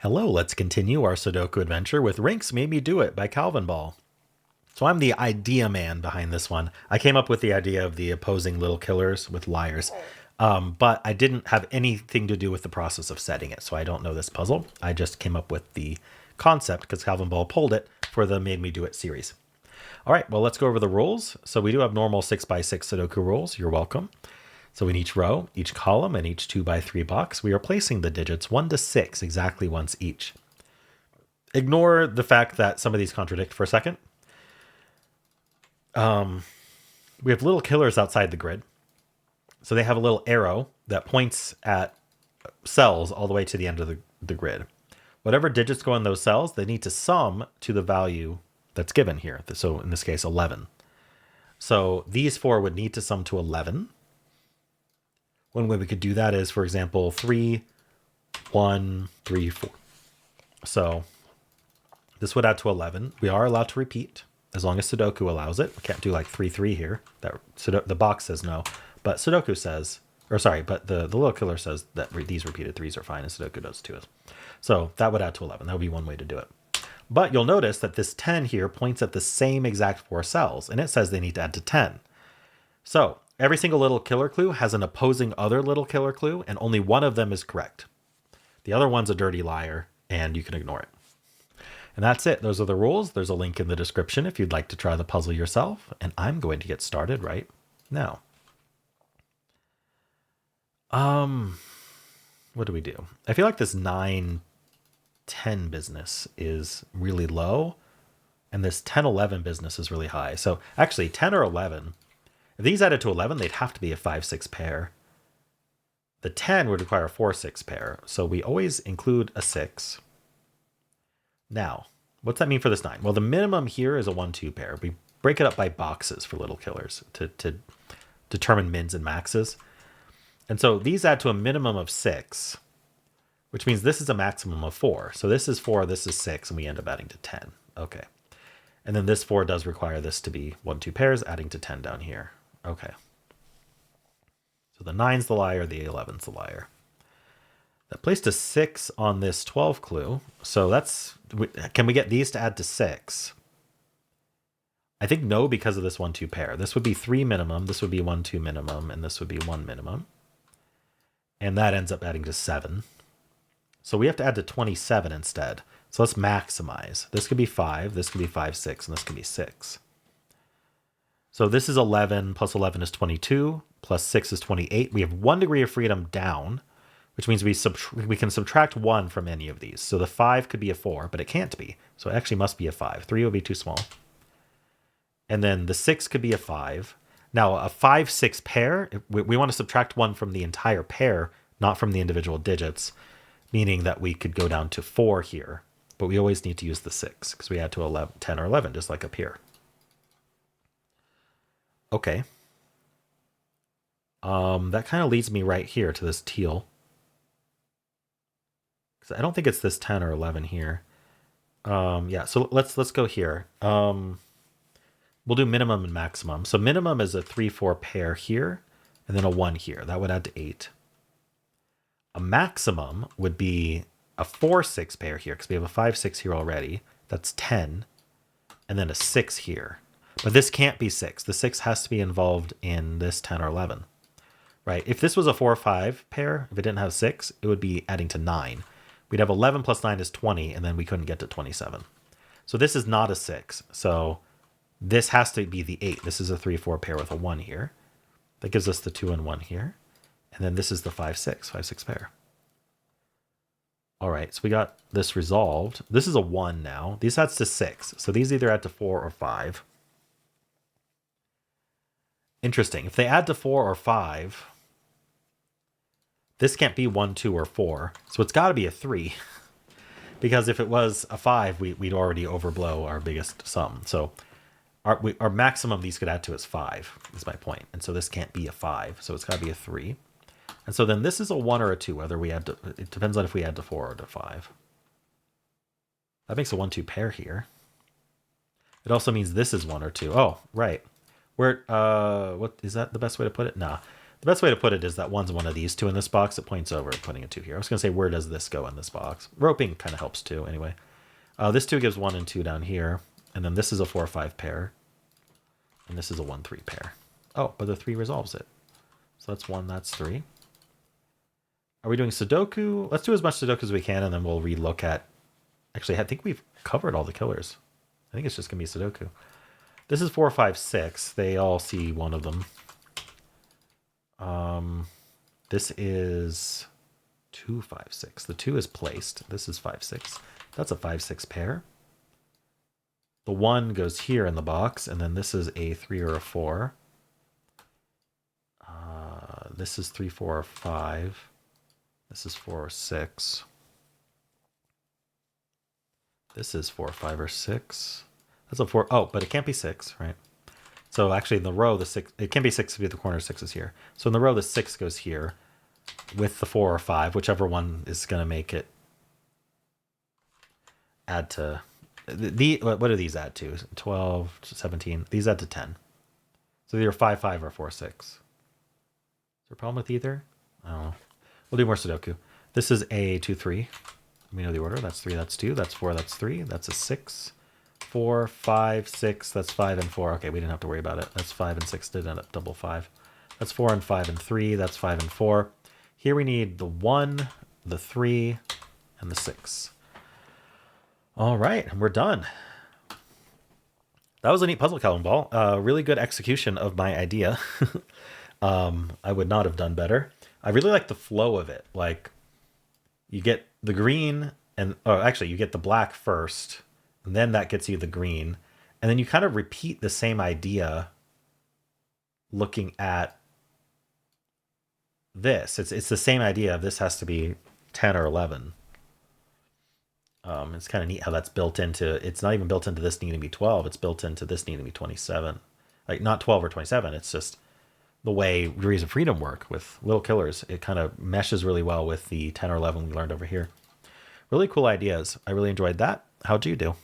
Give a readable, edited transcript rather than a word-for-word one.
Hello, let's continue our Sudoku adventure with Rangsk Made Me Do It by Calvinball. So I'm the idea man behind this one. I came up with the idea of the opposing little killers with liars, but I didn't have anything to do with the process of setting it, so I don't know this puzzle. I just came up with the concept because Calvinball pulled it for the Made Me Do It series. All right, well, let's go over the rules. So we do have normal 6x6 Sudoku rules. You're welcome. So in each row, each column, and each 2x3 box, we are placing the digits 1 to 6 exactly once each. Ignore the fact that some of these contradict for a second. We have little killers outside the grid. So they have a little arrow that points at cells all the way to the end of the grid. Whatever digits go in those cells, they need to sum to the value that's given here. So in this case, 11. So these four would need to sum to 11. One way we could do that is, for example, 3, 1, 3, 4. So this would add to 11. We are allowed to repeat as long as Sudoku allows it. We can't do like 3, 3 here. The box says no, but Sudoku says, or sorry, but the little killer says that these repeated 3s are fine, and Sudoku does too. So that would add to 11. That would be one way to do it. But you'll notice that this 10 here points at the same exact 4 cells, and it says they need to add to 10. So every single little killer clue has an opposing other little killer clue, and only one of them is correct. The other one's a dirty liar, and you can ignore it. And that's it. Those are the rules. There's a link in the description if you'd like to try the puzzle yourself, and I'm going to get started right now. What do we do? I feel like this 9, 10 business is really low, and this 10, 11 business is really high. So actually 10 or 11, if these added to 11, they'd have to be a 5, 6 pair. The 10 would require a 4, 6 pair. So we always include a 6. Now, what's that mean for this 9? Well, the minimum here is a 1, 2 pair. We break it up by boxes for little killers to determine mins and maxes. And so these add to a minimum of 6, which means this is a maximum of 4. So this is 4, this is 6, and we end up adding to 10. Okay. And then this 4 does require this to be 1, 2 pairs, adding to 10 down here. Okay. So the 9's the liar, the 11's the liar. That placed a 6 on this 12 clue. So can we get these to add to 6? I think no, because of this 1, 2 pair. This would be 3 minimum, this would be 1, 2 minimum, and this would be 1 minimum. And that ends up adding to 7. So we have to add to 27 instead. So let's maximize. This could be 5, this could be 5, 6, and this could be 6. So this is 11, plus 11 is 22, plus 6 is 28. We have 1 degree of freedom down, which means we can subtract 1 from any of these. So the 5 could be a 4, but it can't be. So it actually must be a 5. 3 would be too small. And then the 6 could be a 5. Now a 5, 6 pair, we want to subtract 1 from the entire pair, not from the individual digits, meaning that we could go down to 4 here. But we always need to use the 6 because we add to 11, 10 or 11, just like up here. Okay. That kind of leads me right here to this teal. I don't think it's this 10 or 11 here. Yeah, so let's go here. We'll do minimum and maximum. So minimum is a 3, 4 pair here, and then a 1 here. That would add to 8. A maximum would be a 4, 6 pair here, because we have a 5, 6 here already. That's 10, and then a 6 here. But this can't be 6. The 6 has to be involved in this 10 or 11, right? If this was a 4, 5 pair, if it didn't have 6, it would be adding to 9. We'd have 11 plus 9 is 20, and then we couldn't get to 27. So this is not a 6. So this has to be the 8. This is a 3, 4 pair with a 1 here. That gives us the 2 and 1 here. And then this is the 5, 6, 5, 6 pair. All right, so we got this resolved. This is a 1 now. These adds to 6. So these either add to 4 or 5. Interesting. If they add to 4 or 5, this can't be 1, 2, or 4. So it's got to be a 3. Because if it was a 5, we'd already overblow our biggest sum. So our maximum these could add to is 5, is my point. And so this can't be a 5. So it's got to be a 3. And so then this is a 1 or a 2, whether we add to, it depends on if we add to 4 or to 5. That makes a 1, 2 pair here. It also means this is 1 or 2. Oh, right. What is that the best way to put it? Nah. The best way to put it is that one's one of these two in this box. It points over, putting a 2 here. I was going to say, where does this go in this box? Roping kind of helps too, anyway. This 2 gives 1 and 2 down here. And then this is a 4-5 pair. And this is a 1-3 pair. Oh, but the 3 resolves it. So that's 1, that's 3. Are we doing Sudoku? Let's do as much Sudoku as we can, and then we'll relook at... Actually, I think we've covered all the killers. I think it's just going to be Sudoku. This is 4, 5, 6. They all see one of them. This is 2, 5, 6. The 2 is placed. This is 5, 6. That's a 5, 6 pair. The 1 goes here in the box, and then this is a 3 or a 4. This is 3, 4, or 5. This is 4 or 6. This is 4, 5, or 6. That's a 4. Oh, but it can't be 6, right? So actually in the row, the 6, it can be 6 if the corner 6 is here. So in the row, the 6 goes here with the 4 or 5, whichever one is going to make it add to... what do these add to? 12, 17. These add to 10. So either 5, 5, or 4, 6. Is there a problem with either? I don't know. We'll do more Sudoku. This is a 2, 3. We know the order. That's 3, that's 2. That's 4, that's 3. That's a 6. 4, 5, 6. That's 5 and 4. Okay, we didn't have to worry about it. That's 5 and 6. Did end up double 5. That's 4 and 5 and 3. That's 5 and 4. Here we need the 1, the 3, and the 6. All right, and we're done. That was a neat puzzle, Calvinball. Really good execution of my idea. I would not have done better. I really like the flow of it. Like, you get the green, actually, you get the black first, and then that gets you the green. And then you kind of repeat the same idea looking at this. It's the same idea. This has to be 10 or 11. It's kind of neat how that's built into... It's not even built into this needing to be 12. It's built into this needing to be 27. Like, not 12 or 27. It's just the way Degrees of Freedom work with little killers. It kind of meshes really well with the 10 or 11 we learned over here. Really cool ideas. I really enjoyed that. How'd you do?